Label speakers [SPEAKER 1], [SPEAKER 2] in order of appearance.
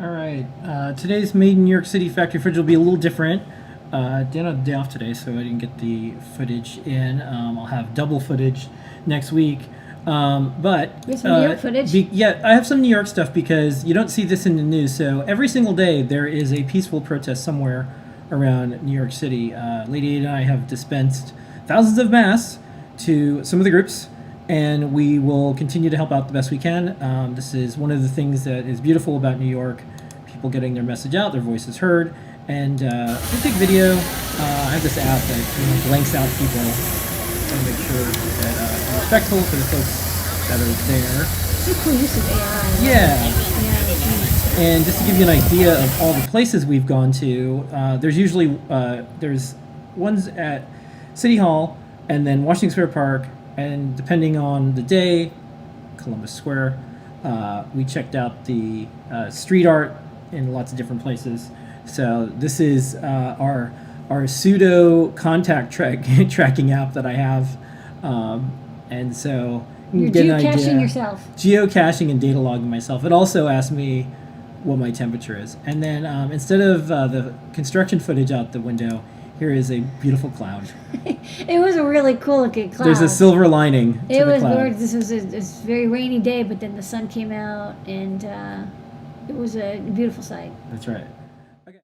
[SPEAKER 1] All right. Today's Made in New York City factory footage will be a little different. Dan had a day off today, so I didn't get the footage in. I'll have double footage next week. But
[SPEAKER 2] You have some New York footage?
[SPEAKER 1] Yeah, I have some New York stuff because you don't see this in the news. So every single day there is a peaceful protest somewhere around New York City. Lady and I have dispensed thousands of masks to some of the groups, and we will continue to help out the best we can. This is one of the things that is beautiful about New York, people getting their message out, their voices heard. And we take video. I have this app that blanks out people and make sure that I'm respectful to the folks that are there.
[SPEAKER 2] It's a cool use of AI.
[SPEAKER 1] Yeah. And just to give you an idea of all the places we've gone to, there's usually there's ones at City Hall and then Washington Square Park, and depending on the day, Columbus Square. We checked out the street art in lots of different places. So this is our pseudo contact tracking app that I have, and so you
[SPEAKER 2] You're
[SPEAKER 1] get an
[SPEAKER 2] geocaching
[SPEAKER 1] idea.
[SPEAKER 2] yourself.
[SPEAKER 1] Geocaching and data logging myself. It also asked me what my temperature is, and then instead of the construction footage out the window, here is a beautiful cloud.
[SPEAKER 2] It was a really cool looking cloud.
[SPEAKER 1] There's a silver lining to
[SPEAKER 2] It
[SPEAKER 1] the
[SPEAKER 2] was
[SPEAKER 1] cloud.
[SPEAKER 2] gorgeous. This was a very rainy day, but then the sun came out, and it was a beautiful sight.
[SPEAKER 1] That's right.